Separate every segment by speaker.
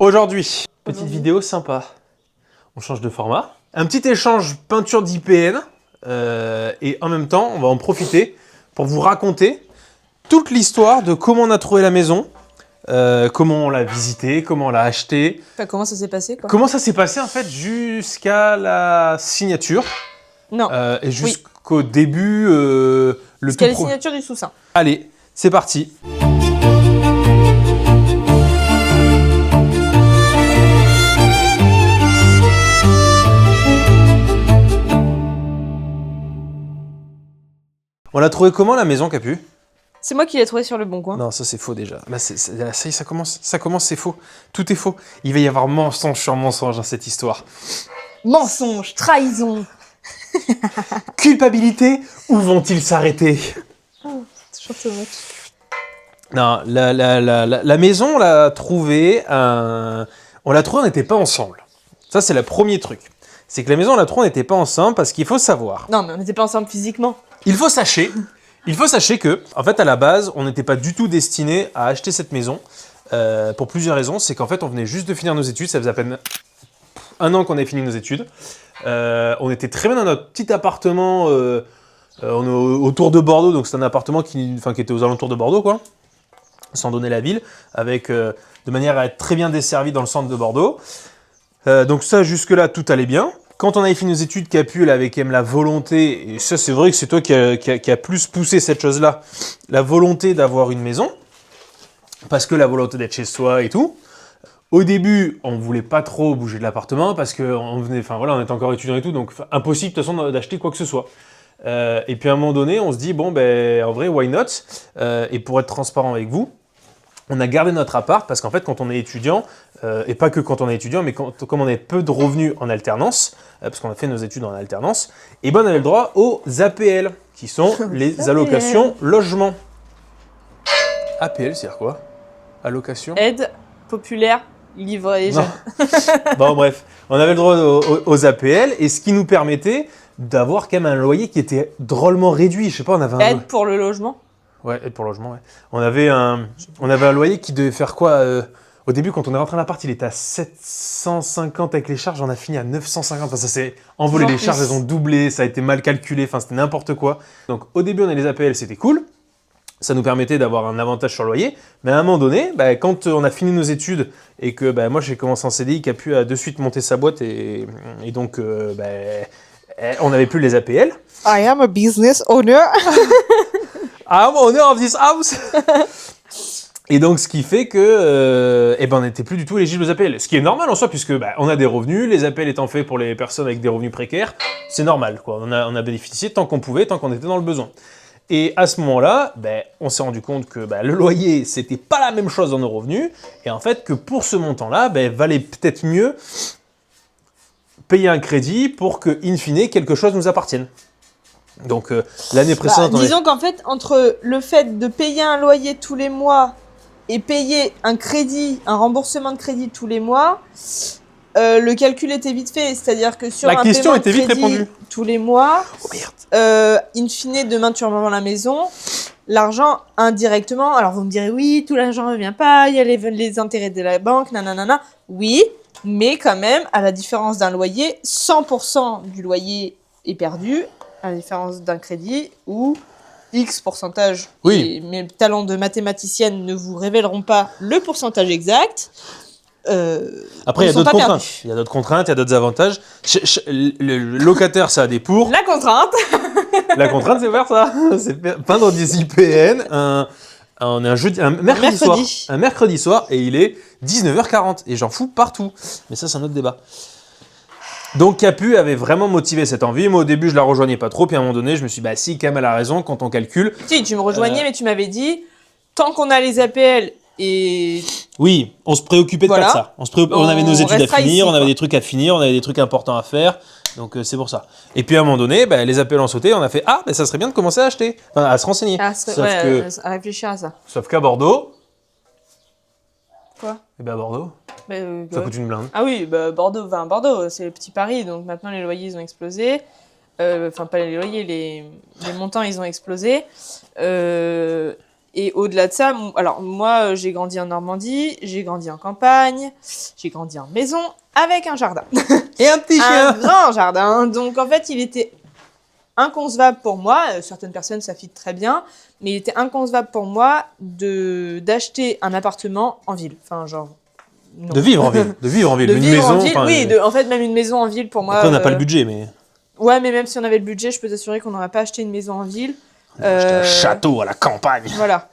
Speaker 1: Aujourd'hui, petite vidéo sympa. On change de format. Un petit échange peinture d'IPN. Et en même temps, on va en profiter pour vous raconter toute l'histoire de comment on a trouvé la maison, comment on l'a visitée, comment on l'a achetée.
Speaker 2: Enfin, comment ça s'est passé quoi?
Speaker 1: Comment ça s'est passé en fait jusqu'à la signature.
Speaker 2: Non.
Speaker 1: Et jusqu'au début,
Speaker 2: Jusqu'à la signature du sous-sein.
Speaker 1: Allez, c'est parti. On l'a trouvé comment la maison, Capu?
Speaker 2: C'est moi qui l'ai trouvé sur le bon coin.
Speaker 1: Non, ça c'est faux déjà. Là, ça y est, ça commence, c'est faux. Tout est faux. Il va y avoir mensonge sur mensonge dans cette histoire.
Speaker 2: Mensonge, trahison.
Speaker 1: Culpabilité, où vont-ils s'arrêter?
Speaker 2: Toujours ce mot.
Speaker 1: Non, la maison, on l'a trouvée, on n'était pas ensemble. Ça, c'est le premier truc. C'est que la maison, on l'a trouvée, on n'était pas ensemble parce qu'il faut savoir.
Speaker 2: Non, mais on n'était pas ensemble physiquement.
Speaker 1: Il faut sachez que, en fait, à la base, on n'était pas du tout destiné à acheter cette maison pour plusieurs raisons. C'est qu'en fait, on venait juste de finir nos études. Ça faisait à peine 1 an qu'on avait fini nos études. On était très bien dans notre petit appartement on est autour de Bordeaux. Donc, c'est un appartement qui était aux alentours de Bordeaux, quoi, sans donner la ville, avec de manière à être très bien desservi dans le centre de Bordeaux. Donc ça, jusque-là, tout allait bien. Quand on avait fini nos études, Capu, elle avait quand même la volonté, et ça c'est vrai que c'est toi qui a plus poussé cette chose-là, la volonté d'avoir une maison, parce que la volonté d'être chez soi et tout. Au début, on voulait pas trop bouger de l'appartement, parce qu'on venait, on était encore étudiant et tout, donc impossible de toute façon d'acheter quoi que ce soit. Et puis à un moment donné, on se dit, bon ben en vrai, why not? Et pour être transparent avec vous, on a gardé notre appart parce qu'en fait, quand on est étudiant, et pas que quand on est étudiant, mais comme on a peu de revenus en alternance, parce qu'on a fait nos études en alternance, et ben on avait le droit aux APL, qui sont les allocations logement. APL, c'est-à-dire quoi? Allocation?
Speaker 2: Aide populaire livrée.
Speaker 1: Bon, bref, on avait le droit aux APL, et ce qui nous permettait d'avoir quand même un loyer qui était drôlement réduit. Je sais pas, on avait un...
Speaker 2: Aide pour le logement.
Speaker 1: Ouais, aide pour le logement, ouais. On avait un loyer qui devait faire quoi au début, quand on est rentré dans l'appart, il était à 750 avec les charges, on a fini à 950. Enfin, ça s'est envolé, les charges, elles ont doublé, ça a été mal calculé, enfin, c'était n'importe quoi. Donc, au début, on a les APL, c'était cool. Ça nous permettait d'avoir un avantage sur le loyer. Mais à un moment donné, quand on a fini nos études et que moi, j'ai commencé en CDI, qui a pu de suite monter sa boîte et donc, on n'avait plus les APL.
Speaker 2: I am a business owner.
Speaker 1: I'm owner of this house. Et donc, ce qui fait que, on n'était plus du tout éligible aux APL. Ce qui est normal en soi, puisque on a des revenus, les APL étant faits pour les personnes avec des revenus précaires, c'est normal, quoi. On a bénéficié tant qu'on pouvait, tant qu'on était dans le besoin. Et à ce moment-là, on s'est rendu compte que le loyer, c'était pas la même chose dans nos revenus, et en fait que pour ce montant-là, valait peut-être mieux payer un crédit pour que, in fine, quelque chose nous appartienne. Donc l'année précédente...
Speaker 2: disons qu'en fait, entre le fait de payer un loyer tous les mois et payer un crédit, un remboursement de crédit tous les mois, le calcul était vite fait. C'est-à-dire que sur un paiement de crédit tous les mois, in fine, demain tu revends la maison, l'argent indirectement, alors vous me direz oui, tout l'argent ne revient pas, il y a les intérêts de la banque, nanana, oui, mais quand même, à la différence d'un loyer, 100% du loyer est perdu, à la différence d'un crédit où X pourcentage, et mes talents de mathématicienne ne vous révéleront pas le pourcentage exact.
Speaker 1: Après, il y a d'autres contraintes. Il y a d'autres contraintes, il y a d'autres avantages. Le locataire, ça a des pour.
Speaker 2: La contrainte.
Speaker 1: La contrainte, c'est faire ça. C'est peindre des IPN un mercredi soir, et il est 19h40. Et j'en fous partout. Mais ça, c'est un autre débat. Donc Capu avait vraiment motivé cette envie. Moi au début je la rejoignais pas trop, puis à un moment donné je me suis dit si quand même elle a raison quand on calcule.
Speaker 2: Si tu me rejoignais mais tu m'avais dit tant qu'on a les APL et...
Speaker 1: Oui, on se préoccupait pas de ça. On avait nos études à finir, on avait des trucs à finir, on avait des trucs importants à faire. Donc c'est pour ça. Et puis à un moment donné, les APL ont sauté, on a fait ça serait bien de commencer à acheter, à se renseigner.
Speaker 2: À réfléchir à ça.
Speaker 1: Sauf qu'à Bordeaux...
Speaker 2: Quoi?
Speaker 1: À Bordeaux, ça coûte une blinde.
Speaker 2: Ah oui, Bordeaux, c'est le petit Paris, donc maintenant les loyers ils ont explosé. Enfin, pas les loyers, les montants ils ont explosé. Et au-delà de ça, alors moi, j'ai grandi en Normandie, j'ai grandi en campagne, j'ai grandi en maison avec un jardin.
Speaker 1: Et un petit chien.
Speaker 2: Un grand jardin. Donc en fait, il était inconcevable pour moi, certaines personnes ça fit très bien, mais il était inconcevable pour moi d'acheter un appartement en ville. Enfin, genre... Non.
Speaker 1: De vivre en ville. De vivre en ville.
Speaker 2: De
Speaker 1: une
Speaker 2: vivre
Speaker 1: maison.
Speaker 2: en ville, oui, en fait, même une maison en ville, pour moi...
Speaker 1: Après, on n'a pas le budget, mais...
Speaker 2: Ouais, mais même si on avait le budget, je peux t'assurer qu'on n'aurait pas acheté une maison en ville.
Speaker 1: Acheter un château à la campagne.
Speaker 2: Voilà.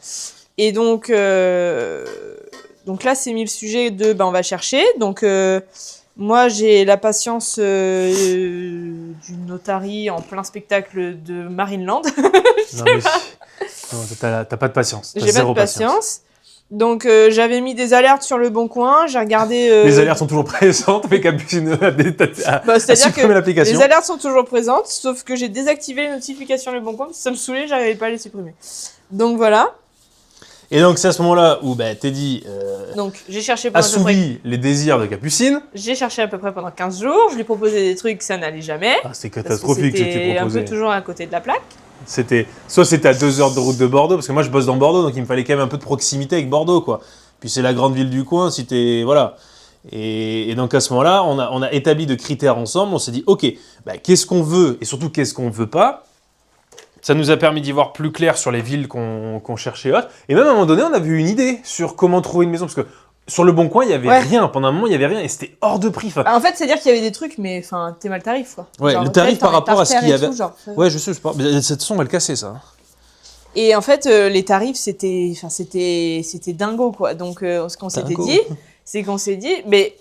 Speaker 2: Et donc là, c'est mis le sujet de, on va chercher. Donc, moi, j'ai la patience d'une notarie en plein spectacle de Marineland.
Speaker 1: Non, mais... non, t'as pas de patience.
Speaker 2: J'ai pas de patience. Donc, j'avais mis des alertes sur le Bon Coin. J'ai regardé...
Speaker 1: Les alertes sont toujours présentes, mais Capucine a supprimé l'application.
Speaker 2: Les alertes sont toujours présentes, sauf que j'ai désactivé les notifications le Bon Coin, parce que ça me saoulait, j'arrivais pas à les supprimer. Donc, voilà.
Speaker 1: Et donc, c'est à ce moment-là où Teddy
Speaker 2: donc, j'ai cherché pendant
Speaker 1: assouvit les désirs de Capucine.
Speaker 2: J'ai cherché à peu près pendant 15 jours. Je lui proposais des trucs, ça n'allait jamais.
Speaker 1: Ah, c'était catastrophique ce que tu
Speaker 2: C'était
Speaker 1: proposais.
Speaker 2: un peu toujours à côté de la plaque.
Speaker 1: Soit c'était à 2 heures de route de Bordeaux, parce que moi je bosse dans Bordeaux, donc il me fallait quand même un peu de proximité avec Bordeaux, quoi. Puis c'est la grande ville du coin, si t'es... Voilà. Et donc à ce moment-là, on a établi de critères ensemble, on s'est dit, ok, qu'est-ce qu'on veut, et surtout qu'est-ce qu'on ne veut pas. Ça nous a permis d'y voir plus clair sur les villes qu'on cherchait. Et même à un moment donné, on avait eu une idée sur comment trouver une maison, parce que sur le Bon Coin, il n'y avait rien. Pendant un moment, il n'y avait rien, et c'était hors de prix.
Speaker 2: En fait, c'est-à-dire qu'il y avait des trucs, mais t'es mal tarif, quoi.
Speaker 1: Ouais,
Speaker 2: genre,
Speaker 1: le tarif par rapport à ce qu'il y avait...
Speaker 2: Tout, genre.
Speaker 1: Ouais, je sais, je parle. Mais cette façon, on va le casser, ça.
Speaker 2: Et en fait, les tarifs, c'était dingo, quoi. Donc, ce qu'on s'était dit, c'est qu'on s'est dit, mais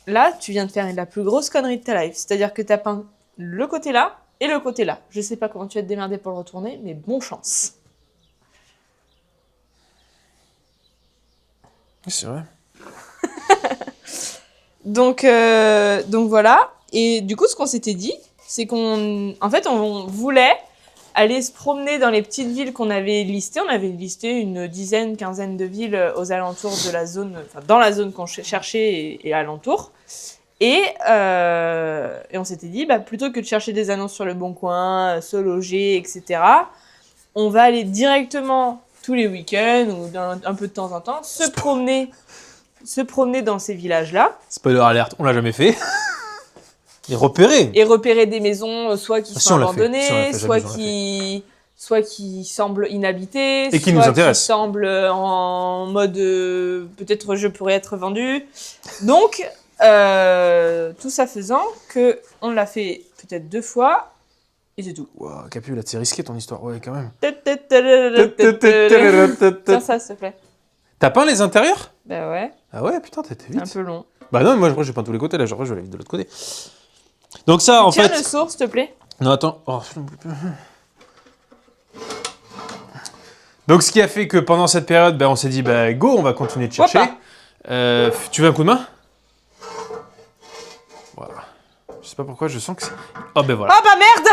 Speaker 2: là, tu viens de faire la plus grosse connerie de ta life. C'est-à-dire que t'as peint le côté là et le côté là. Je sais pas comment tu vas te démerder pour le retourner, mais bon chance.
Speaker 1: Oui, c'est vrai.
Speaker 2: Donc voilà. Et du coup, ce qu'on s'était dit, c'est on voulait aller se promener dans les petites villes qu'on avait listées. On avait listé une dizaine, quinzaine de villes aux alentours de la zone, enfin dans la zone qu'on cherchait et alentours. Et on s'était dit, plutôt que de chercher des annonces sur le Bon Coin, se loger, etc., on va aller directement tous les week-ends ou un peu de temps en temps se promener dans ces villages-là.
Speaker 1: Spoiler alerte, on l'a jamais fait. Et repérer
Speaker 2: des maisons, soit qui sont abandonnées, soit qui semblent inhabitées,
Speaker 1: et qui nous intéressent.
Speaker 2: Qui semblent en mode peut-être je pourrais être vendu. Donc, tout ça faisant que on l'a fait peut-être 2 fois et c'est tout.
Speaker 1: Wow, Capu, là, c'est risqué ton histoire, ouais, quand même.
Speaker 2: Tiens ça, s'il te plaît.
Speaker 1: T'as peint les intérieurs ?
Speaker 2: Bah ouais.
Speaker 1: Ah ouais, putain, t'étais vite.
Speaker 2: C'est un peu long.
Speaker 1: Bah non, moi j'ai peint tous les côtés, là, je vais aller de l'autre côté. Donc ça, en fait...
Speaker 2: Tiens le sourd, s'il te plaît.
Speaker 1: Non, attends. Oh. Donc ce qui a fait que pendant cette période, on s'est dit, go, on va continuer de chercher. Tu veux un coup de main ? Voilà. Je sais pas pourquoi, je sens que c'est... Oh voilà.
Speaker 2: Oh merde.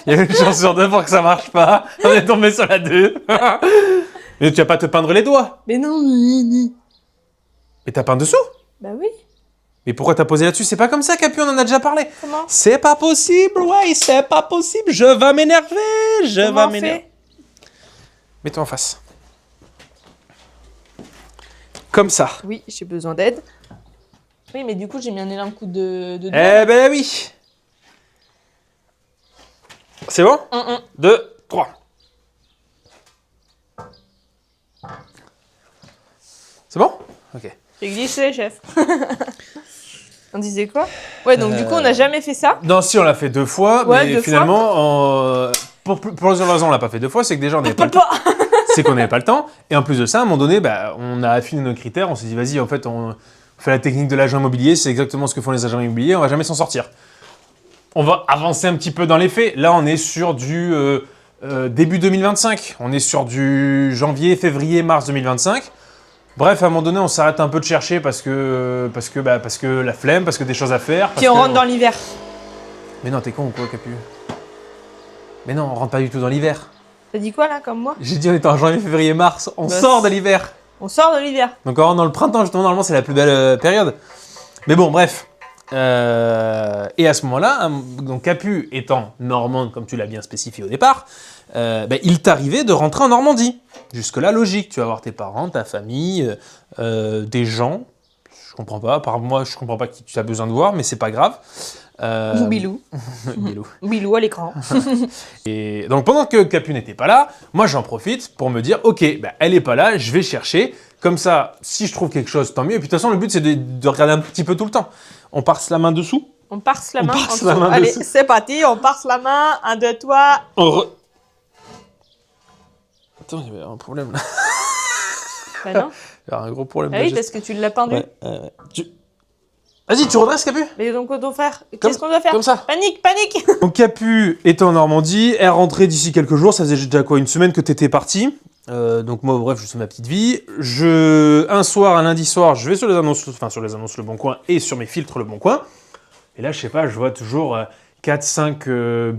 Speaker 1: Il y a une chance sur 2 pour que ça marche pas. On est tombé sur la 2. Mais tu vas pas te peindre les doigts.
Speaker 2: Mais non.
Speaker 1: Mais t'as peint dessous ?
Speaker 2: Bah oui.
Speaker 1: Mais pourquoi t'as posé là-dessus ? C'est pas comme ça, Capu, on en a déjà parlé.
Speaker 2: Comment ?
Speaker 1: C'est pas possible, ouais, c'est pas possible. Je vais m'énerver,
Speaker 2: Comment on fait ?
Speaker 1: Mets-toi en face. Comme ça.
Speaker 2: Oui, j'ai besoin d'aide. Oui, mais du coup, j'ai mis un énorme coup de doigt.
Speaker 1: Eh ben oui. C'est bon ? 2, 3. C'est bon ? Ok.
Speaker 2: J'ai glissé, chef. On disait quoi ? Ouais, donc du coup, on n'a jamais fait ça.
Speaker 1: Non, si, on l'a fait 2 fois,
Speaker 2: ouais,
Speaker 1: mais finalement, pour plusieurs raisons, on l'a pas fait 2 fois. C'est que déjà, on n'avait pas le temps. C'est qu'on n'avait pas le temps. Et en plus de ça, à un moment donné, on a affiné nos critères. On s'est dit, vas-y, en fait, on fait la technique de l'agent immobilier. C'est exactement ce que font les agents immobiliers. On va jamais s'en sortir. On va avancer un petit peu dans les faits. Là, on est sur du début 2025. On est sur du janvier, février, mars 2025. Bref, à un moment donné, on s'arrête un peu de chercher parce que la flemme, parce que des choses à faire.
Speaker 2: Puis on rentre dans l'hiver.
Speaker 1: Mais non, t'es con ou quoi, Capu ? Mais non, on rentre pas du tout dans l'hiver.
Speaker 2: T'as dit quoi là, comme moi ?
Speaker 1: J'ai dit on était en janvier, février, mars. On sort de l'hiver.
Speaker 2: On sort de l'hiver.
Speaker 1: Donc on rentre dans le printemps, justement, normalement, c'est la plus belle période. Mais bon, bref. Et à ce moment-là, donc Capu étant normande, comme tu l'as bien spécifié au départ, il t'arrivait de rentrer en Normandie. Jusque-là, logique. Tu vas voir tes parents, ta famille, des gens. Je comprends pas. Par moi, je comprends pas qui tu as besoin de voir, mais c'est pas grave.
Speaker 2: Bilou.
Speaker 1: Bilou.
Speaker 2: Bilou à l'écran.
Speaker 1: Et donc pendant que Capu n'était pas là, moi j'en profite pour me dire ok, elle est pas là, je vais chercher. Comme ça, si je trouve quelque chose, tant mieux. Et puis de toute façon, le but c'est de regarder un petit peu tout le temps. On parse la main dessous.
Speaker 2: On parse la main.
Speaker 1: Parse la main
Speaker 2: Allez,
Speaker 1: dessous.
Speaker 2: c'est parti, on parse la main. Un, deux, toi.
Speaker 1: Attends, il y avait un problème là.
Speaker 2: Bah non.
Speaker 1: Il y a un gros problème.
Speaker 2: Ah oui, parce que tu l'as pendu.
Speaker 1: Ouais, Vas-y, tu redresses Capu.
Speaker 2: Mais donc, quoi doit faire? Qu'est-ce qu'on doit faire?
Speaker 1: Comme ça.
Speaker 2: Panique, panique.
Speaker 1: Donc Capu était en Normandie, elle rentrait d'ici quelques jours, ça faisait déjà quoi, une semaine que t'étais parti. Donc moi, bref, je fais ma petite vie. Un soir, un lundi soir, je vais sur les annonces Le Bon Coin et sur mes filtres Le Bon Coin. Et là, je sais pas, je vois toujours 4-5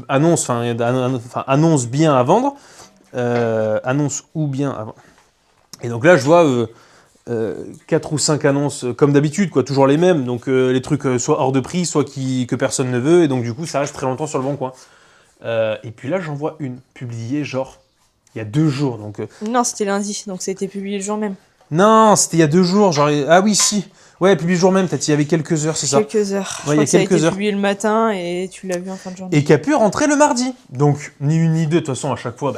Speaker 1: annonces, annonces bien à vendre. Annonces ou bien à vendre. Et donc là, je vois 4 ou 5 annonces comme d'habitude, quoi, toujours les mêmes. Donc les trucs soit hors de prix, soit que personne ne veut. Et donc du coup, ça reste très longtemps sur Le Bon Coin. Et puis là, j'en vois une publiée genre il y a 2 jours. Donc,
Speaker 2: Non, c'était lundi, donc ça a été publié le jour même.
Speaker 1: Non, c'était il y a 2 jours. Genre, ah oui, si. Ouais, publié le jour même, peut-être il y avait quelques heures, c'est ça.
Speaker 2: Quelques heures.
Speaker 1: Ouais, il y a
Speaker 2: ça a
Speaker 1: quelques
Speaker 2: été
Speaker 1: heures.
Speaker 2: publié le matin et tu l'as vu en fin de journée.
Speaker 1: Et Capu rentrait le mardi. Donc, ni une ni deux. De toute façon, à chaque fois,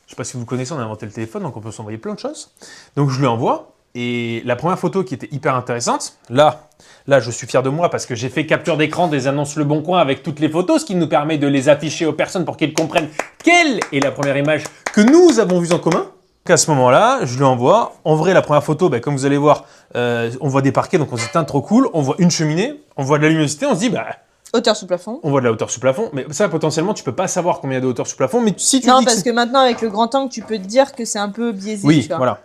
Speaker 1: je sais pas si vous connaissez, on a inventé le téléphone, donc on peut s'envoyer plein de choses. Donc, je lui envoie. Et la première photo qui était hyper intéressante, là, je suis fier de moi parce que j'ai fait capture d'écran des annonces Le Bon Coin avec toutes les photos, ce qui nous permet de les afficher aux personnes pour qu'elles comprennent quelle est la première image que nous avons vue en commun. Donc à ce moment-là, je lui envoie. En vrai, la première photo, comme vous allez voir, on voit des parquets, donc on se dit, trop cool. On voit une cheminée, on voit de la luminosité, on se dit,
Speaker 2: Hauteur sous plafond.
Speaker 1: on voit de la hauteur sous plafond. Mais ça, potentiellement, tu peux pas savoir combien il y a de hauteur sous plafond. Mais si tu
Speaker 2: Non,
Speaker 1: dis
Speaker 2: parce que maintenant, avec le grand angle, tu peux te dire que c'est un peu biaisé.
Speaker 1: oui,
Speaker 2: tu vois.
Speaker 1: voilà.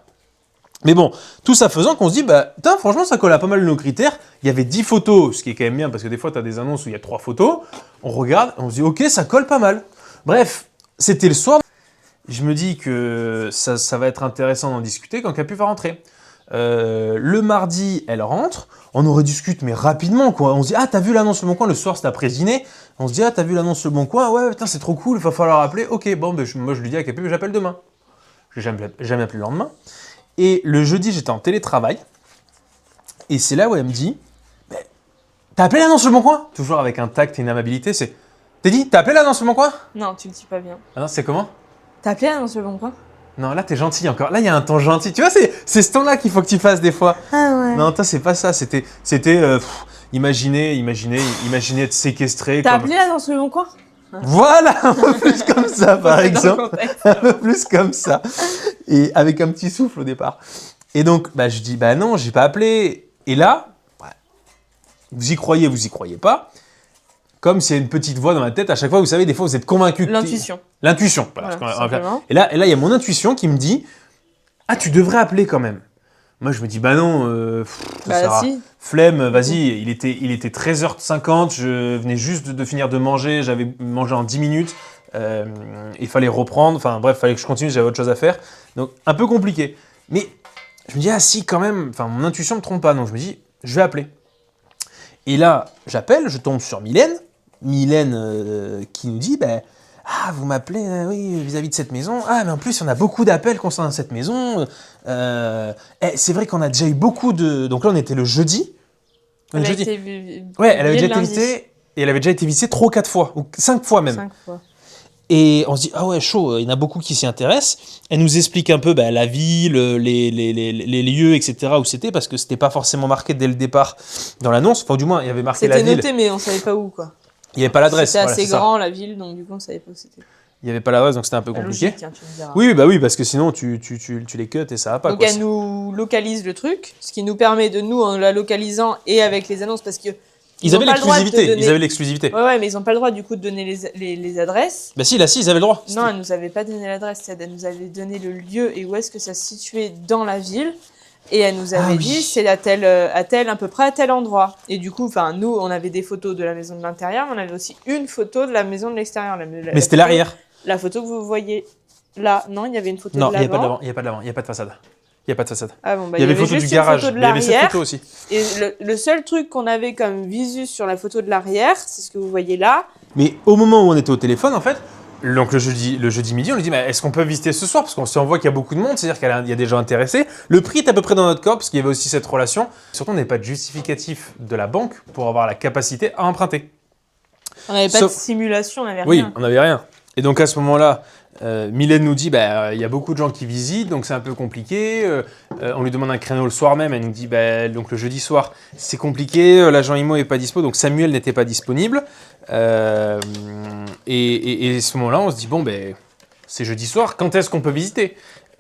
Speaker 1: Mais bon, tout ça faisant qu'on se dit, putain, franchement, ça colle à pas mal de nos critères. Il y avait 10 photos, ce qui est quand même bien, parce que des fois, tu as des annonces où il y a 3 photos. On regarde, on se dit, ok, ça colle pas mal. Bref, c'était le soir. Je me dis que ça va être intéressant d'en discuter quand Capu va rentrer. Le mardi, elle rentre. On en rediscute, mais rapidement, quoi. On se dit, t'as vu l'annonce Le Bon Coin? Le soir, c'était après dîner. On se dit, t'as vu l'annonce Le Bon Coin? Ouais, putain, c'est trop cool, il va falloir appeler. Ok, bon, moi, je lui dis à Capu, j'appelle demain. Je n'ai jamais appelé le lendemain. Et le jeudi, j'étais en télétravail. Et c'est là où elle me dit, t'as appelé l'annonce Le Bon Coin? Toujours avec un tact et une amabilité, c'est... T'as dit, t'as appelé l'annonce Le Bon Coin?
Speaker 2: Non, tu le dis pas bien.
Speaker 1: Ah non, c'est comment?
Speaker 2: T'as appelé l'annonce Le Bon Coin?
Speaker 1: Non, là, t'es gentil encore. Là, il y a un ton gentil. Tu vois, c'est ce ton-là qu'il faut que tu fasses des fois.
Speaker 2: Ah ouais.
Speaker 1: Non, toi, c'est pas ça. C'était imaginer être séquestré.
Speaker 2: T'as
Speaker 1: comme...
Speaker 2: appelé l'annonce Le Bon Coin?
Speaker 1: Voilà, un peu plus comme ça, par exemple. Un peu plus comme ça. Et avec un petit souffle au départ. Et donc, je dis, non, j'ai pas appelé. Et là, vous y croyez pas. Comme s'il y a une petite voix dans ma tête, à chaque fois, vous savez, des fois, vous êtes convaincu.
Speaker 2: L'intuition.
Speaker 1: L'intuition, voilà.
Speaker 2: Voilà,
Speaker 1: Et là, il y a mon intuition qui me dit, tu devrais appeler quand même. Moi, je me dis, non,
Speaker 2: si.
Speaker 1: Flemme, vas-y, il était 13h50, je venais juste de finir de manger, j'avais mangé en 10 minutes, il fallait reprendre, enfin bref, il fallait que je continue, j'avais autre chose à faire. Donc, un peu compliqué. Mais je me dis, si, quand même, mon intuition ne me trompe pas, donc je me dis, je vais appeler. Et là, j'appelle, je tombe sur Mylène qui nous dit, vous m'appelez, oui, vis-à-vis de cette maison. Mais en plus, on a beaucoup d'appels concernant cette maison. C'est vrai qu'on a déjà eu beaucoup de... Donc là, on était le jeudi.
Speaker 2: Elle
Speaker 1: avait déjà été visitée, et elle avait déjà été visitée 3 ou 4 fois, ou 5 fois même.
Speaker 2: 5 fois.
Speaker 1: Et on se dit, chaud, il y en a beaucoup qui s'y intéressent. Elle nous explique un peu la ville, les lieux, etc., où c'était, parce que c'était pas forcément marqué dès le départ dans l'annonce. Enfin, du moins, il y avait marqué la ville.
Speaker 2: C'était noté, mais on savait pas où, quoi.
Speaker 1: Il n'y avait pas l'adresse.
Speaker 2: C'était assez grand, la ville, donc du coup, on savait pas où c'était.
Speaker 1: Il n'y avait pas l'adresse, donc c'était un peu compliqué.
Speaker 2: Logique, tu me diras.
Speaker 1: Oui, parce que sinon, tu les cuts et ça va pas.
Speaker 2: Donc, elle nous localise le truc, ce qui nous permet de, nous, en la localisant et avec les annonces, parce que...
Speaker 1: Ils avaient l'exclusivité.
Speaker 2: Ouais, mais ils n'ont pas le droit, du coup, de donner les adresses.
Speaker 1: Si, ils avaient le droit.
Speaker 2: Non, elle nous avait pas donné l'adresse, elle nous avait donné le lieu et où est-ce que ça se situait dans la ville. Et elle nous avait dit, c'est à peu près à tel endroit. Et du coup, nous, on avait des photos de la maison de l'intérieur, mais on avait aussi une photo de la maison de l'extérieur.
Speaker 1: Mais c'était l'arrière.
Speaker 2: La photo que vous voyez là, non, il y avait une photo de l'avant.
Speaker 1: Non, il n'y a pas de l'avant, il n'y a pas de l'avant, il n'y a pas de façade. Il n'y a pas de façade.
Speaker 2: Ah bon,
Speaker 1: il y avait photo du garage,
Speaker 2: il y avait cette
Speaker 1: photo aussi.
Speaker 2: Et le seul truc qu'on avait comme visu sur la photo de l'arrière, c'est ce que vous voyez là.
Speaker 1: Mais au moment où on était au téléphone, en fait, Donc le jeudi midi, on lui dit est-ce qu'on peut visiter ce soir? Parce qu'on voit qu'il y a beaucoup de monde, c'est-à-dire qu'il y a des gens intéressés. Le prix est à peu près dans notre corps, parce qu'il y avait aussi cette relation. Surtout, on n'avait pas de justificatif de la banque pour avoir la capacité à emprunter.
Speaker 2: On n'avait pas de simulation, on n'avait rien.
Speaker 1: Oui, on n'avait rien. Et donc à ce moment-là, Mylène nous dit il y a beaucoup de gens qui visitent, donc c'est un peu compliqué. On lui demande un créneau le soir même, elle nous dit donc le jeudi soir, c'est compliqué, l'agent IMO n'est pas dispo, donc Samuel n'était pas disponible. Et à ce moment-là, on se dit c'est jeudi soir, quand est-ce qu'on peut visiter?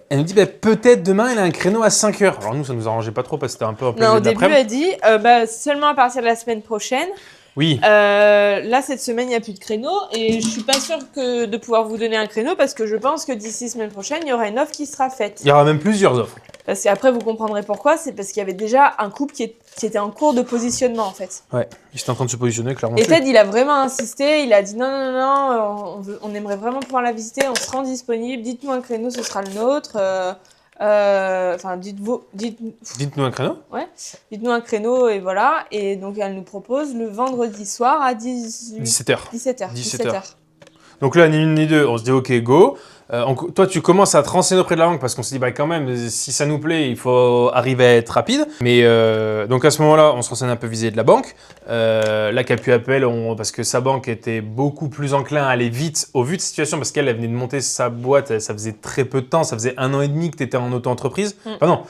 Speaker 1: Elle nous dit peut-être demain, elle a un créneau à 5h. Alors nous, ça nous arrangeait pas trop parce que c'était un peu en plein milieu de l'après-midi.
Speaker 2: Au début, elle dit seulement à partir de la semaine prochaine.
Speaker 1: Oui.
Speaker 2: Là, cette semaine, il n'y a plus de créneau et je suis pas sûre de pouvoir vous donner un créneau parce que je pense que d'ici semaine prochaine, il y aura une offre qui sera faite.
Speaker 1: Il y aura même plusieurs offres.
Speaker 2: Parce qu'après, vous comprendrez pourquoi. C'est parce qu'il y avait déjà un couple qui était en cours de positionnement, en fait.
Speaker 1: Ouais, il était en train de se positionner, clairement.
Speaker 2: Et Ted, il a vraiment insisté. Il a dit non, on aimerait vraiment pouvoir la visiter. On se rend disponible. Dites-nous un créneau, ce sera le nôtre.
Speaker 1: Dites-nous un créneau.
Speaker 2: Ouais. Dites-nous un créneau et voilà. Et donc elle nous propose le vendredi soir à 17h. 17h.
Speaker 1: Donc là, ni une ni deux, on se dit ok, go. Toi, tu commences à te renseigner auprès de la banque parce qu'on se dit quand même, si ça nous plaît, il faut arriver à être rapide. Mais donc à ce moment-là, on se renseigne un peu vis-à-vis de la banque. Là, Capu appelle parce que sa banque était beaucoup plus enclin à aller vite au vu de situation parce qu'elle venait de monter sa boîte, ça faisait très peu de temps, ça faisait 1 an et demi que tu étais en auto-entreprise. Enfin non,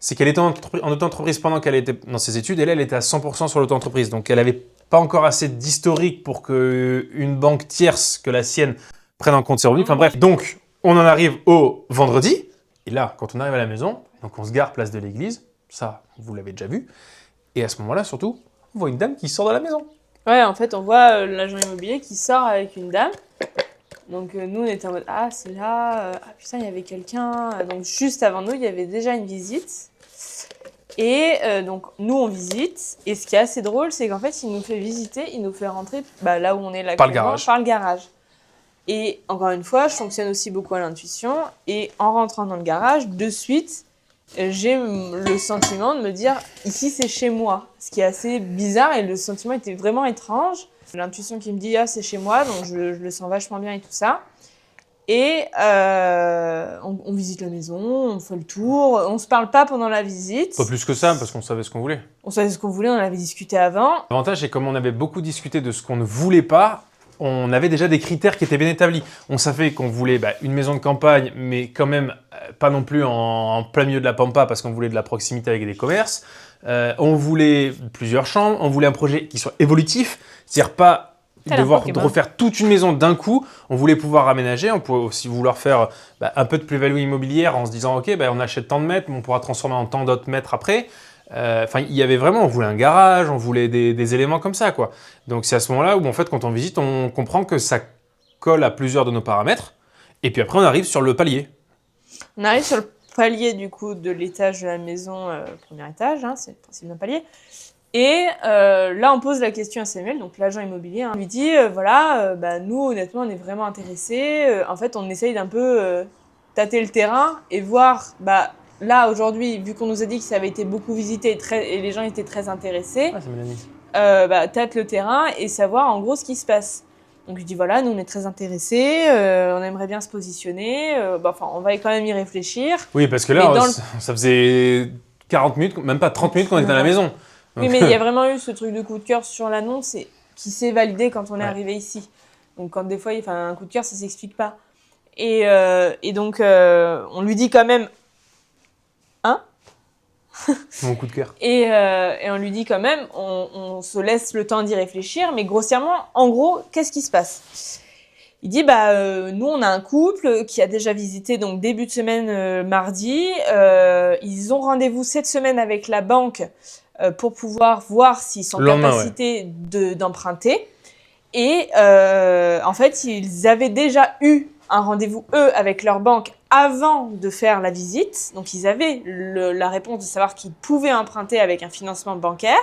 Speaker 1: c'est qu'elle était en auto-entreprise pendant qu'elle était dans ses études et là, elle était à 100% sur l'auto-entreprise. Donc elle avait pas encore assez d'historique pour qu'une banque tierce que la sienne prenne en compte ses revenus. Enfin bref, donc on en arrive au vendredi. Et là, quand on arrive à la maison, donc on se gare place de l'église. Ça, vous l'avez déjà vu. Et à ce moment-là, surtout, on voit une dame qui sort de la maison.
Speaker 2: Ouais, en fait, on voit l'agent immobilier qui sort avec une dame. Donc nous, on était en mode ah, c'est là. Ah putain, il y avait quelqu'un. Donc juste avant nous, il y avait déjà une visite. Et donc, nous, on visite. Et ce qui est assez drôle, c'est qu'en fait, il nous fait visiter, il nous fait rentrer là où on est là
Speaker 1: par le garage.
Speaker 2: Et encore une fois, je fonctionne aussi beaucoup à l'intuition. Et en rentrant dans le garage, de suite, j'ai le sentiment de me dire ici, c'est chez moi. Ce qui est assez bizarre et le sentiment était vraiment étrange. L'intuition qui me dit ah, c'est chez moi, donc je le sens vachement bien et tout ça. Et on visite la maison, on fait le tour, on se parle pas pendant la visite.
Speaker 1: Pas plus que ça, parce qu'on savait ce qu'on voulait.
Speaker 2: On savait ce qu'on voulait, on avait discuté avant.
Speaker 1: L'avantage, c'est comme on avait beaucoup discuté de ce qu'on ne voulait pas, on avait déjà des critères qui étaient bien établis. On savait qu'on voulait une maison de campagne, mais quand même pas non plus en plein milieu de la pampa, parce qu'on voulait de la proximité avec des commerces. On voulait plusieurs chambres, on voulait un projet qui soit évolutif, c'est-à-dire pas de refaire toute une maison d'un coup. On voulait pouvoir aménager, on pouvait aussi vouloir faire un peu de plus-value immobilière en se disant ok, on achète tant de mètres, mais on pourra transformer en tant d'autres mètres après. Il y avait vraiment, on voulait un garage, on voulait des éléments comme ça, quoi. Donc c'est à ce moment-là où en fait quand on visite, on comprend que ça colle à plusieurs de nos paramètres. Et puis après on arrive sur le palier.
Speaker 2: On arrive sur le palier du coup de l'étage de la maison, premier étage, c'est le principe d'un palier. Et là, on pose la question à Samuel, donc l'agent immobilier, on lui dit nous, honnêtement, on est vraiment intéressés. En fait, on essaye d'un peu tâter le terrain et voir, là, aujourd'hui, vu qu'on nous a dit que ça avait été beaucoup visité et les gens étaient très intéressés, tâte le terrain et savoir en gros ce qui se passe. Donc, je dis voilà, nous, on est très intéressés, on aimerait bien se positionner, on va quand même y réfléchir.
Speaker 1: Oui, parce que là, ça faisait 40 minutes, même pas 30 minutes qu'on était à la maison.
Speaker 2: Oui, mais il y a vraiment eu ce truc de coup de cœur sur l'annonce qui s'est validé quand on est arrivé ici. Donc, quand des fois, un coup de cœur, ça ne s'explique pas. Et donc, on lui dit quand même
Speaker 1: mon coup de cœur.
Speaker 2: Et on lui dit quand même, on se laisse le temps d'y réfléchir, mais grossièrement, en gros, qu'est-ce qui se passe ? Il dit, nous, on a un couple qui a déjà visité, donc début de semaine, mardi. Ils ont rendez-vous cette semaine avec la banque pour pouvoir voir s'ils sont en capacité d'emprunter. Et en fait, ils avaient déjà eu un rendez-vous, eux, avec leur banque avant de faire la visite. Donc, ils avaient la réponse de savoir qu'ils pouvaient emprunter avec un financement bancaire.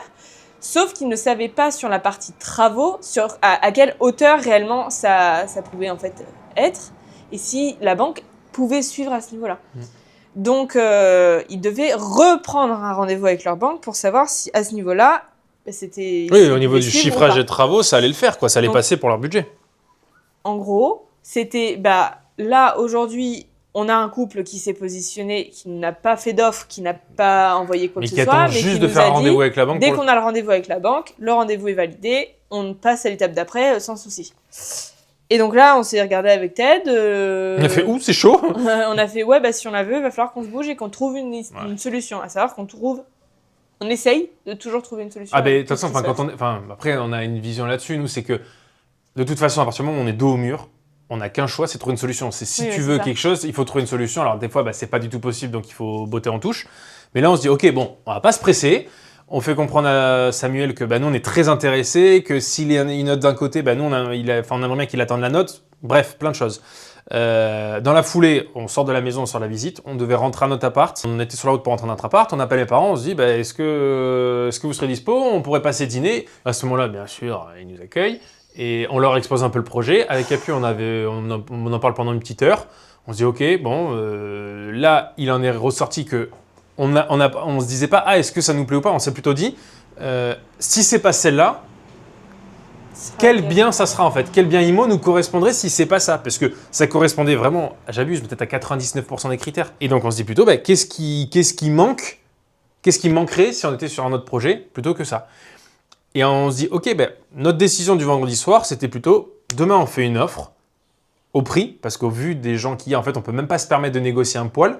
Speaker 2: Sauf qu'ils ne savaient pas sur la partie travaux, à quelle hauteur réellement ça pouvait en fait être. Et si la banque pouvait suivre à ce niveau-là. Donc, ils devaient reprendre un rendez-vous avec leur banque pour savoir si, à ce niveau-là, c'était...
Speaker 1: Oui, au niveau du chiffrage des travaux, ça allait le faire, quoi. Ça allait passer pour leur budget.
Speaker 2: En gros, c'était, là, aujourd'hui, on a un couple qui s'est positionné, qui n'a pas fait d'offre, qui n'a pas envoyé quoi que ce soit, mais
Speaker 1: juste
Speaker 2: qui
Speaker 1: de
Speaker 2: nous
Speaker 1: faire
Speaker 2: a
Speaker 1: un rendez-vous
Speaker 2: dit,
Speaker 1: avec la banque.
Speaker 2: dès qu'on a le rendez-vous avec la banque, le rendez-vous est validé, on passe à l'étape d'après sans souci. Et donc là, on s'est regardé avec Ted.
Speaker 1: On a fait « Ouh, c'est chaud !»
Speaker 2: On a fait si on la veut, il va falloir qu'on se bouge et qu'on trouve une solution. À savoir on essaye de toujours trouver une solution.
Speaker 1: Ah ben, de toute façon, après, on a une vision là-dessus, nous, c'est que, de toute façon, à partir du moment où on est dos au mur, on n'a qu'un choix, c'est trouver une solution. Si tu veux quelque chose, il faut trouver une solution. Alors, des fois, c'est pas du tout possible, donc il faut botter en touche. Mais là, on se dit, ok, bon, on va pas se presser. On fait comprendre à Samuel que nous, on est très intéressés, que s'il y a une note d'un côté, nous, on aimerait bien qu'il attende la note. Bref, plein de choses. Dans la foulée, on sort de la maison, on sort de la visite. On devait rentrer à notre appart. On était sur la route pour rentrer à notre appart. On appelle les parents. On se dit, est-ce que vous serez dispo? On pourrait passer dîner. À ce moment-là, bien sûr, ils nous accueillent. Et on leur expose un peu le projet. Avec Capu, on en parle pendant une petite heure. On se dit, ok, bon, là, il en est ressorti que on se disait pas, est-ce que ça nous plaît ou pas? On s'est plutôt dit, si c'est pas celle-là, quel bien ça sera en fait? Quel bien IMO nous correspondrait si c'est pas ça? Parce que ça correspondait vraiment, j'abuse, peut-être à 99% des critères. Et donc on se dit plutôt, qu'est-ce qui manque? Qu'est-ce qui manquerait si on était sur un autre projet plutôt que ça? Et on se dit, ok, notre décision du vendredi soir, c'était plutôt, demain on fait une offre au prix, parce qu'au vu des gens qu'il y a, en fait, on peut même pas se permettre de négocier un poil.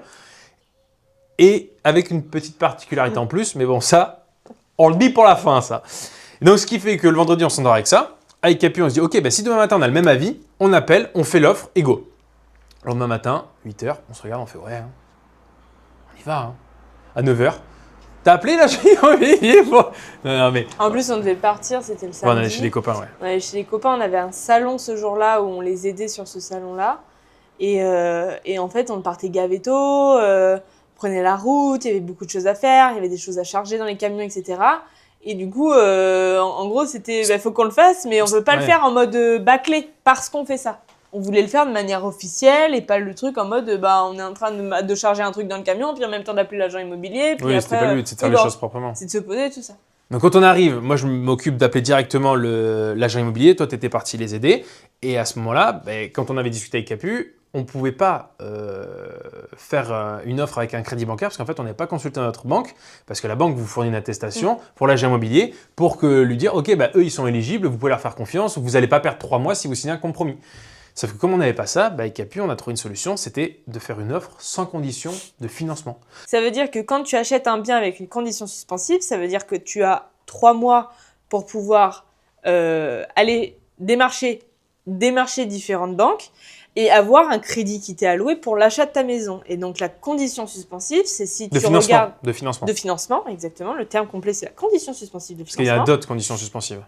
Speaker 1: Et avec une petite particularité en plus, mais bon, ça, on le dit pour la fin, ça. Donc, ce qui fait que le vendredi, on s'endort avec ça. Avec Capu, on se dit, ok, si demain matin, on a le même avis, on appelle, on fait l'offre, et go. Le lendemain matin, 8h, on se regarde, on fait, ouais, on y va. À 9h, t'as appelé là? Non, mais...
Speaker 2: En plus, on devait partir, c'était le samedi.
Speaker 1: On allait chez des copains, ouais.
Speaker 2: On allait chez des copains, on avait un salon ce jour-là où on les aidait sur ce salon-là. Et en fait, on partait gavé tôt, prenait la route, il y avait beaucoup de choses à faire, il y avait des choses à charger dans les camions, etc. Et du coup, en gros, c'était, faut qu'on le fasse, mais on veut pas le faire en mode bâclé, parce qu'on fait ça. On voulait le faire de manière officielle et pas le truc en mode, on est en train de charger un truc dans le camion, puis en même temps d'appeler l'agent immobilier. Puis après,
Speaker 1: c'était pas le but, c'est de faire les choses proprement.
Speaker 2: C'est de se poser et tout ça.
Speaker 1: Donc quand on arrive, moi je m'occupe d'appeler directement l'agent immobilier, toi tu étais parti les aider. Et à ce moment-là, quand on avait discuté avec Capu, on ne pouvait pas faire une offre avec un crédit bancaire parce qu'en fait on n'avait pas consulté notre banque parce que la banque vous fournit une attestation pour l'agent immobilier pour lui dire ok, eux ils sont éligibles, vous pouvez leur faire confiance, vous n'allez pas perdre 3 mois si vous signez un compromis. Sauf que comme on n'avait pas ça, avec Capu, on a trouvé une solution, c'était de faire une offre sans condition de financement.
Speaker 2: Ça veut dire que quand tu achètes un bien avec une condition suspensive, ça veut dire que tu as 3 mois pour pouvoir aller démarcher différentes banques et avoir un crédit qui t'est alloué pour l'achat de ta maison. Et donc la condition suspensive, c'est si tu regardes...
Speaker 1: De financement.
Speaker 2: De financement, exactement. Le terme complet, c'est la condition suspensive de financement.
Speaker 1: Parce qu'il y a d'autres conditions suspensives.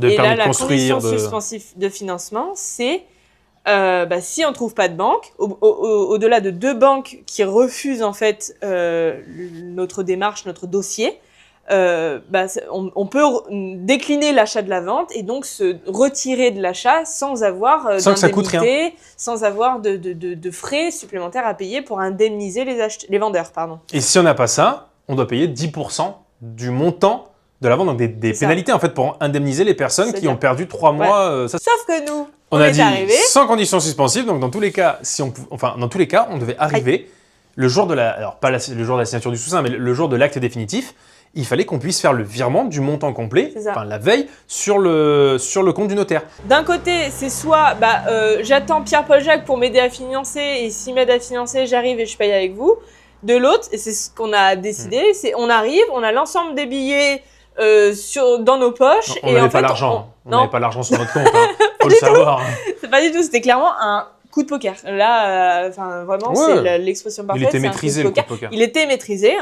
Speaker 2: Et là, la condition suspensive de financement, c'est... si on ne trouve pas de banque, au-delà de 2 banques qui refusent en fait notre démarche, notre dossier, on peut décliner l'achat de la vente et donc se retirer de l'achat sans avoir d'indemnité, sans avoir de frais supplémentaires à payer pour indemniser les vendeurs.
Speaker 1: Et si on n'a pas ça, on doit payer 10% du montant de la vente, donc des pénalités en fait pour indemniser les personnes qui ont perdu 3 mois.
Speaker 2: Sauf que nous,
Speaker 1: on a dit sans condition suspensive, donc dans tous les cas, on devait arriver le jour de le jour de la signature du sous-seing, mais le jour de l'acte définitif, il fallait qu'on puisse faire le virement du montant complet, la veille, sur le compte du notaire.
Speaker 2: D'un côté, c'est soit j'attends Pierre-Paul Jacques pour m'aider à financer, et s'il m'aide à financer, j'arrive et je paye avec vous. De l'autre, et c'est ce qu'on a décidé, c'est on arrive, on a l'ensemble des billets dans nos poches.
Speaker 1: On n'avait pas l'argent. On n'avait pas l'argent sur notre compte, faut le savoir.
Speaker 2: C'est pas du tout, c'était clairement un coup de poker. Là, vraiment, c'est l'expression parfaite.
Speaker 1: Il était maîtrisé, le coup de poker.
Speaker 2: Il était maîtrisé,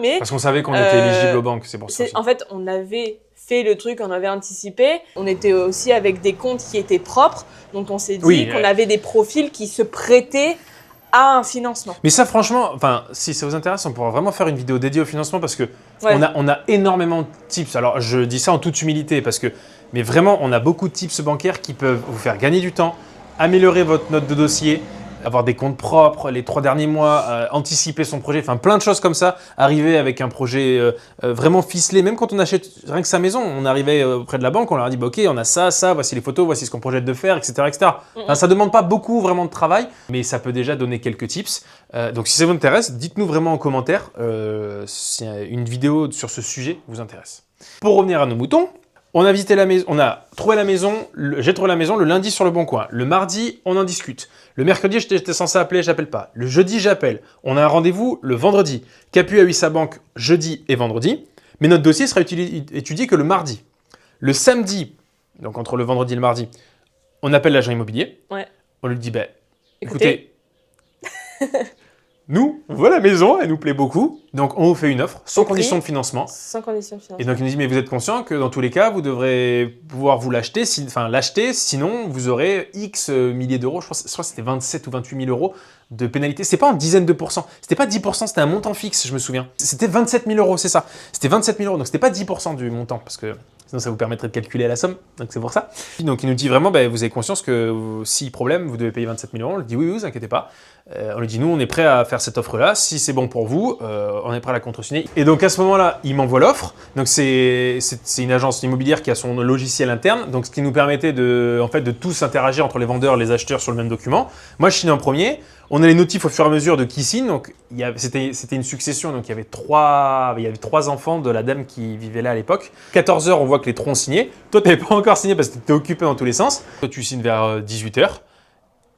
Speaker 2: mais...
Speaker 1: Parce qu'on savait qu'on était éligible aux banques, c'est pour ça.
Speaker 2: En fait, on avait fait le truc, on avait anticipé. On était aussi avec des comptes qui étaient propres, donc on s'est dit qu'on avait des profils qui se prêtaient à un financement.
Speaker 1: Mais ça, franchement, si ça vous intéresse, on pourra vraiment faire une vidéo dédiée au financement parce que on a énormément de tips. Alors, je dis ça en toute humilité mais vraiment, on a beaucoup de tips bancaires qui peuvent vous faire gagner du temps, améliorer votre note de dossier, avoir des comptes propres les 3 derniers mois, anticiper son projet, enfin plein de choses comme ça. Arriver avec un projet vraiment ficelé, même quand on achète rien que sa maison, on arrivait auprès de la banque, on leur a dit bah, ok, on a ça, voici les photos, voici ce qu'on projette de faire, etc. etc. Enfin, ça ne demande pas beaucoup vraiment de travail, mais ça peut déjà donner quelques tips. Donc si ça vous intéresse, dites-nous vraiment en commentaire si une vidéo sur ce sujet vous intéresse. Pour revenir à nos moutons, on a visité la maison, on a trouvé la maison, j'ai trouvé la maison le lundi sur le Bon Coin. Le mardi, on en discute. Le mercredi, j'étais censé appeler, j'appelle pas. Le jeudi, j'appelle. On a un rendez-vous le vendredi. Capu a eu sa banque jeudi et vendredi, mais notre dossier sera étudié que le mardi. Le samedi, donc entre le vendredi et le mardi, on appelle l'agent immobilier.
Speaker 2: Ouais.
Speaker 1: On lui dit, bah, écoutez, nous, on voit la maison, elle nous plaît beaucoup, donc on vous fait une offre, sans condition de financement.
Speaker 2: Sans condition de financement.
Speaker 1: Et donc il nous dit, mais vous êtes conscient que dans tous les cas, vous devrez pouvoir vous l'acheter, sinon vous aurez X milliers d'euros, je crois que c'était 27 ou 28 000 euros de pénalité. C'était pas en dizaines de pourcents, c'était pas 10%, c'était un montant fixe, je me souviens. C'était 27 000 euros, c'est ça. C'était 27 000 euros, donc c'était pas 10% du montant, parce que sinon ça vous permettrait de calculer la somme, donc c'est pour ça. Donc il nous dit vraiment, bah, vous avez conscience que si problème, vous devez payer 27 000 euros. On lui dit oui, vous inquiétez pas. On lui dit nous, on est prêt à faire cette offre-là. Si c'est bon pour vous, on est prêt à la contre-signer. Et donc à ce moment-là, il m'envoie l'offre. Donc c'est une agence immobilière qui a son logiciel interne, donc ce qui nous permettait de tous interagir entre les vendeurs et les acheteurs sur le même document. Moi, je signe en premier. On a les notifs au fur et à mesure de qui signe. Donc c'était une succession. Donc il y avait trois enfants de la dame qui vivait là à l'époque. 14 h, on voit que les trois ont signé. Toi, tu n'avais pas encore signé parce que tu étais occupé dans tous les sens. Toi, tu signes vers 18 h.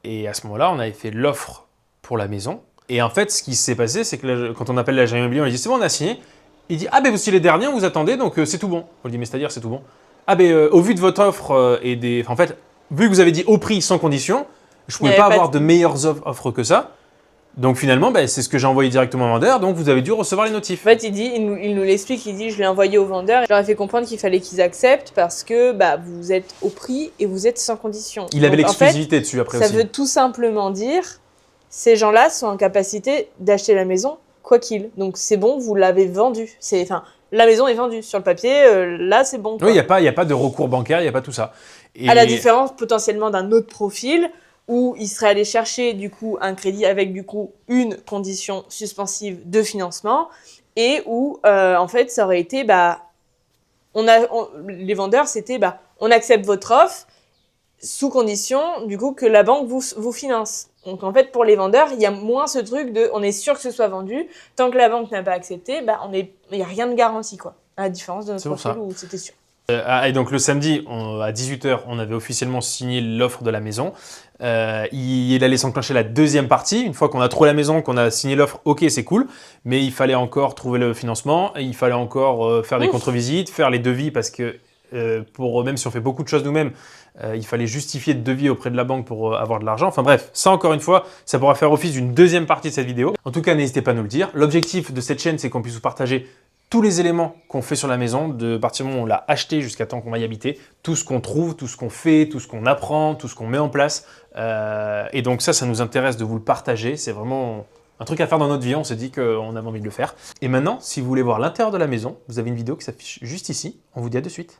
Speaker 1: Et à ce moment-là, on avait fait l'offre pour la maison. Et en fait, ce qui s'est passé, c'est que quand on appelle l'agent immobilier, on lui dit c'est bon, on a signé. Il dit ah ben vous signez les derniers, on vous attendez, donc c'est tout bon. On lui dit mais c'est-à-dire c'est tout bon. Ah ben au vu de votre offre en fait, vu que vous avez dit au prix sans condition, je pouvais pas avoir de meilleures offres que ça. Donc finalement, ben, c'est ce que j'ai envoyé directement au vendeur, donc vous avez dû recevoir les notifs.
Speaker 2: En fait, il nous l'explique, il dit je l'ai envoyé au vendeur, je leur ai fait comprendre qu'il fallait qu'ils acceptent parce que bah, vous êtes au prix et vous êtes sans condition.
Speaker 1: Il avait l'exclusivité dessus après aussi.
Speaker 2: Ça veut tout simplement dire ces gens-là sont en capacité d'acheter la maison quoi qu'il. Donc c'est bon, vous l'avez vendue. La maison est vendue sur le papier, là c'est bon. Quoi.
Speaker 1: Oui, il n'y a pas de recours bancaire, il n'y a pas tout ça.
Speaker 2: À la différence potentiellement d'un autre profil où il serait allé chercher du coup un crédit avec du coup une condition suspensive de financement et où en fait ça aurait été les vendeurs c'était on accepte votre offre sous condition du coup que la banque vous finance. Donc en fait pour les vendeurs il y a moins ce truc de on est sûr que ce soit vendu tant que la banque n'a pas accepté il y a rien de garanti quoi. À la différence de notre profil où c'était sûr.
Speaker 1: Et donc le samedi, à 18 h, on avait officiellement signé l'offre de la maison. Il allait s'enclencher la deuxième partie. Une fois qu'on a trouvé la maison, qu'on a signé l'offre, ok, c'est cool. Mais il fallait encore trouver le financement. Et il fallait encore faire des contre-visites, faire les devis parce que même si on fait beaucoup de choses nous-mêmes, il fallait justifier de devis auprès de la banque pour avoir de l'argent. Enfin bref, ça encore une fois, ça pourra faire office d'une deuxième partie de cette vidéo. En tout cas, n'hésitez pas à nous le dire. L'objectif de cette chaîne, c'est qu'on puisse vous partager tous les éléments qu'on fait sur la maison, de partir du moment où on l'a acheté jusqu'à temps qu'on va y habiter, tout ce qu'on trouve, tout ce qu'on fait, tout ce qu'on apprend, tout ce qu'on met en place. Et donc ça nous intéresse de vous le partager. C'est vraiment un truc à faire dans notre vie. On s'est dit qu'on avait envie de le faire. Et maintenant, si vous voulez voir l'intérieur de la maison, vous avez une vidéo qui s'affiche juste ici. On vous dit à de suite.